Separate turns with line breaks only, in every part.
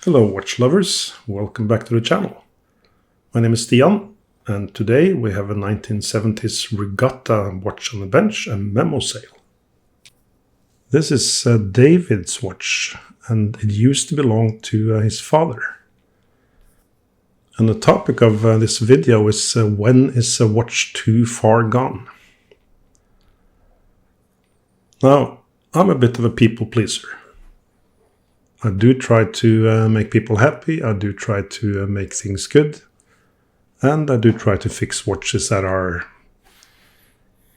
Hello watch lovers, welcome back to the channel. My name is Stian and today we have a 1970s regatta watch on the bench, a Memosail. This is David's watch and it used to belong to his father. And the topic of this video is when is a watch too far gone? Now, I'm a bit of a people pleaser. I do try to make people happy, I do try to make things good, and I do try to fix watches that are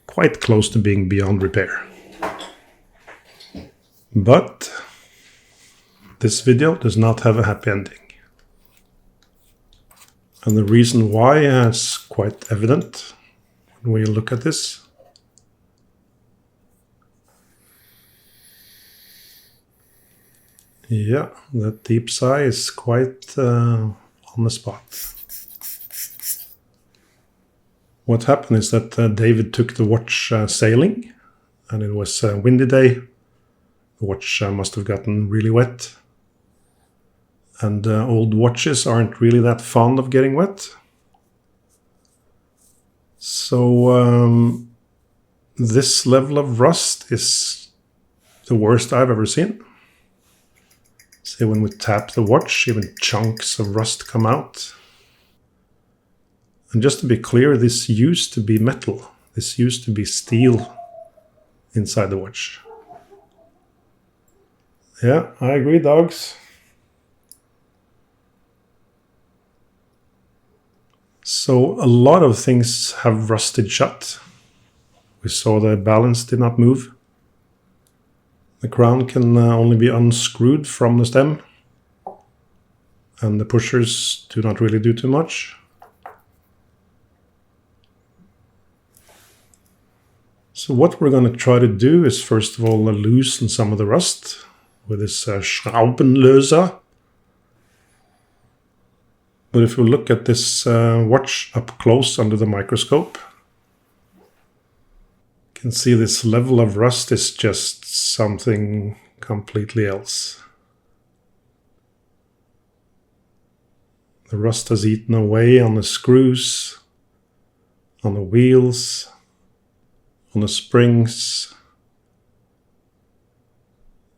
quite close to being beyond repair. But this video does not have a happy ending. And the reason why is quite evident when we look at this. Yeah, that deep sigh is quite on the spot. What happened is that David took the watch sailing, and it was a windy day. The watch must have gotten really wet. And old watches aren't really that fond of getting wet. So this level of rust is the worst I've ever seen. See, when we tap the watch, even chunks of rust come out. And just to be clear, this used to be metal. This used to be steel inside the watch. Yeah, I agree, dogs. So a lot of things have rusted shut. We saw the balance did not move. The crown can only be unscrewed from the stem, and the pushers do not really do too much. So what we're going to try to do is first of all loosen some of the rust with this Schraubenlöser. But if we look at this watch up close under the microscope, you can see this level of rust is just something completely else. The rust has eaten away on the screws, on the wheels, on the springs,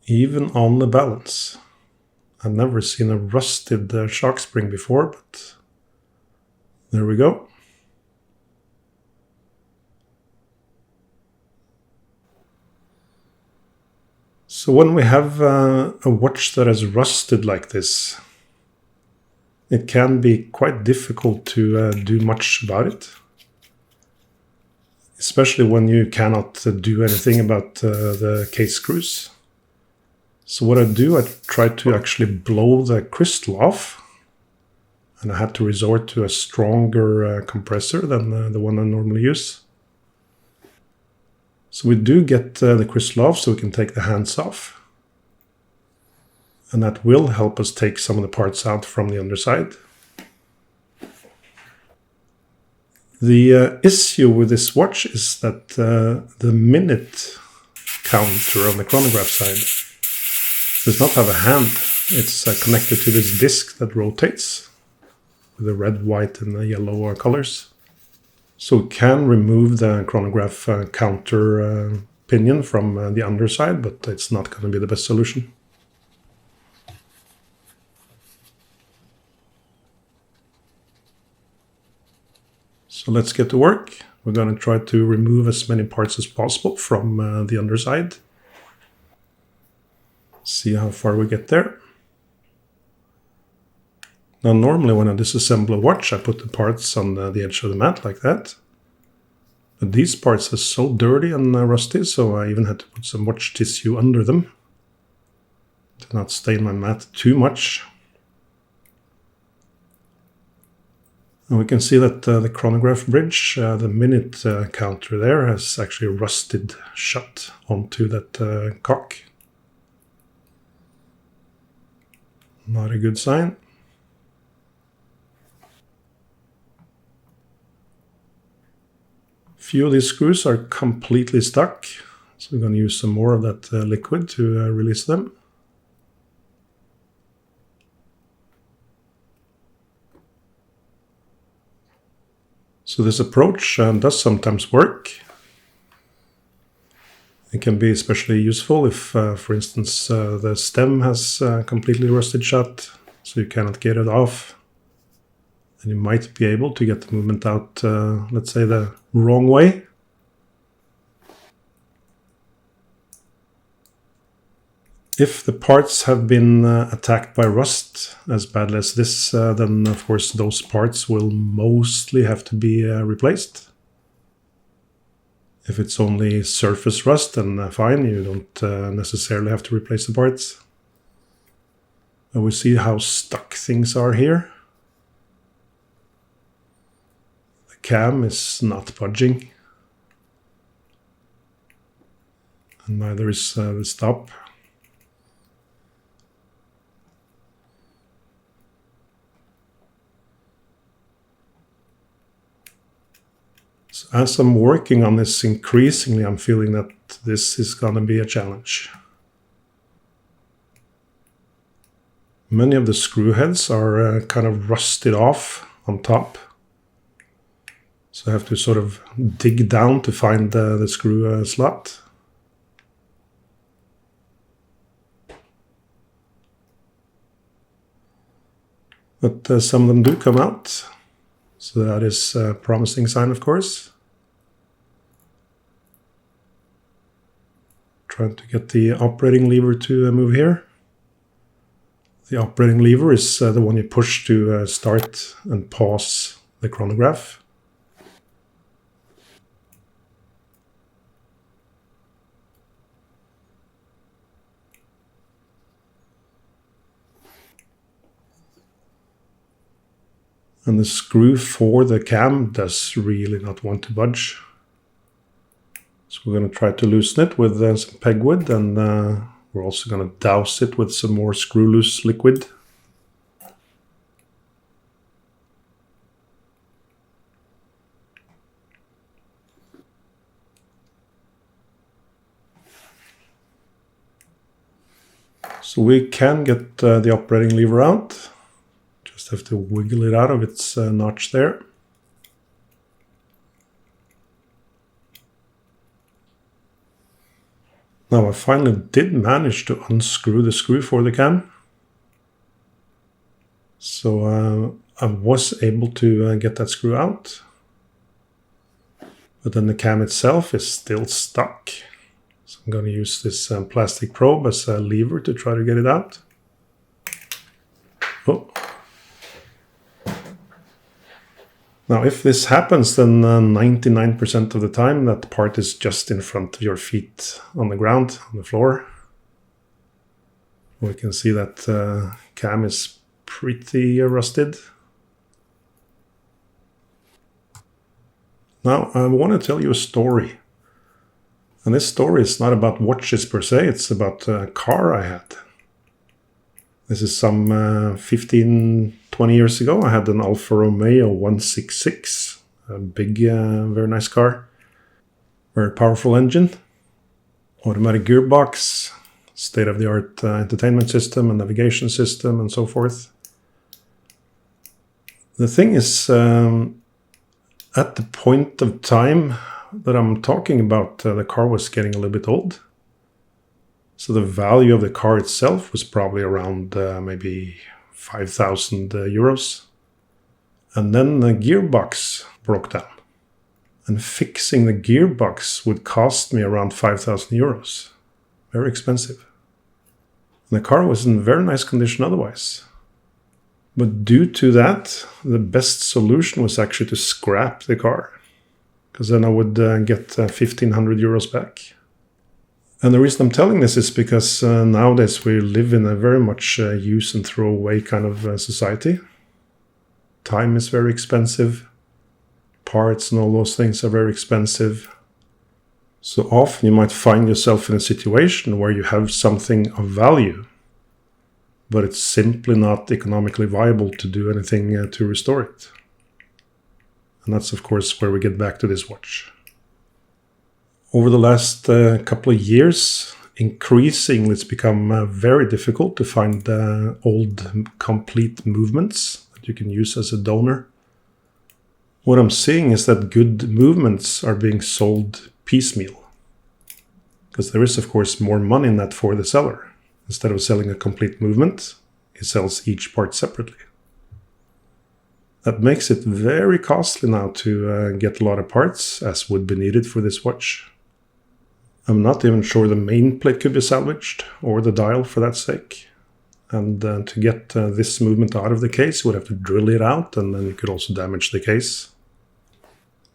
even on the balance. I've never seen a rusted shock spring before, but there we go. So when we have a watch that is rusted like this, it can be quite difficult to do much about it. Especially when you cannot do anything about the case screws. So what I do, I try to actually blow the crystal off. And I had to resort to a stronger compressor than the one I normally use. So we do get the crystal off so we can take the hands off. And that will help us take some of the parts out from the underside. The issue with this watch is that the minute counter on the chronograph side does not have a hand. It's connected to this disc that rotates with the red, white and the yellow colors. So we can remove the chronograph counter pinion from the underside, but it's not going to be the best solution. So let's get to work. We're going to try to remove as many parts as possible from the underside. See how far we get there. Now normally when I disassemble a watch, I put the parts on the edge of the mat like that. But these parts are so dirty and rusty, so I even had to put some watch tissue under them to not stain my mat too much. And we can see that the chronograph bridge, the minute counter there, has actually rusted shut onto that cock. Not a good sign. Few of these screws are completely stuck, so we're going to use some more of that liquid to release them. So this approach does sometimes work. It can be especially useful if, for instance, the stem has completely rusted shut, so you cannot get it off. And you might be able to get the movement out, let's say, the wrong way. If the parts have been attacked by rust as badly as this, then of course those parts will mostly have to be replaced. If it's only surface rust, then fine, you don't necessarily have to replace the parts. And we see how stuck things are here. The cam is not budging. And neither is the stop. So as I'm working on this increasingly, I'm feeling that this is going to be a challenge. Many of the screw heads are kind of rusted off on top. So I have to sort of dig down to find the screw slot. But some of them do come out. So that is a promising sign, of course. Trying to get the operating lever to move here. The operating lever is the one you push to start and pause the chronograph. And the screw for the cam does really not want to budge. So we're going to try to loosen it with some pegwood, and we're also going to douse it with some more screw loose liquid. So we can get the operating lever out. Just have to wiggle it out of its notch there. Now I finally did manage to unscrew the screw for the cam. So I was able to get that screw out. But then the cam itself is still stuck. So I'm going to use this plastic probe as a lever to try to get it out. Oh. Now, if this happens, then 99% of the time that part is just in front of your feet on the ground, on the floor. We can see that cam is pretty rusted. Now, I want to tell you a story. And this story is not about watches per se, it's about a car I had. This is some 15, 20 years ago. I had an Alfa Romeo 166, a big, very nice car. Very powerful engine, automatic gearbox, state-of-the-art entertainment system and navigation system and so forth. The thing is, at the point of time that I'm talking about, the car was getting a little bit old. So the value of the car itself was probably around maybe 5,000 euros. And then the gearbox broke down. And fixing the gearbox would cost me around 5,000 euros. Very expensive. And the car was in very nice condition otherwise. But due to that, the best solution was actually to scrap the car. Because then I would get 1,500 euros back. And the reason I'm telling this is because nowadays we live in a very much use and throw away kind of society. Time is very expensive. Parts and all those things are very expensive. So often you might find yourself in a situation where you have something of value, but it's simply not economically viable to do anything to restore it. And that's of course where we get back to this watch. Over the last couple of years, increasingly it's become very difficult to find old complete movements that you can use as a donor. What I'm seeing is that good movements are being sold piecemeal. Because there is, of course, more money in that for the seller. Instead of selling a complete movement, he sells each part separately. That makes it very costly now to get a lot of parts, as would be needed for this watch. I'm not even sure the main plate could be salvaged, or the dial for that sake. And to get this movement out of the case, you would have to drill it out, and then you could also damage the case.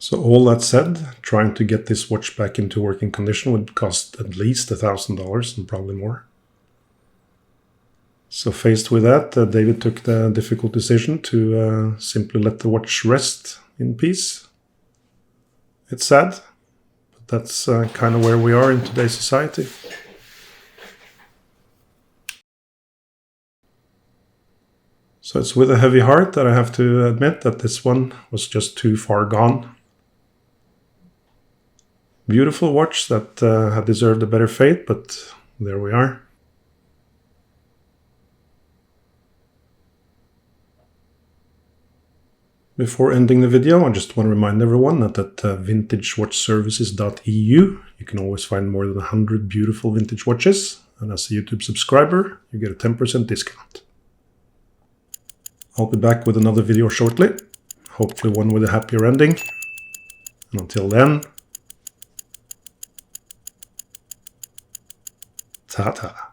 So all that said, trying to get this watch back into working condition would cost at least $1,000 and probably more. So faced with that, David took the difficult decision to simply let the watch rest in peace. It's sad, but that's kind of where we are in today's society. So it's with a heavy heart that I have to admit that this one was just too far gone. Beautiful watch that had deserved a better fate, but there we are. Before ending the video, I just want to remind everyone that at vintagewatchservices.eu you can always find more than 100 beautiful vintage watches, and as a YouTube subscriber you get a 10% discount. I'll be back with another video shortly, hopefully one with a happier ending, and until then, ta-ta.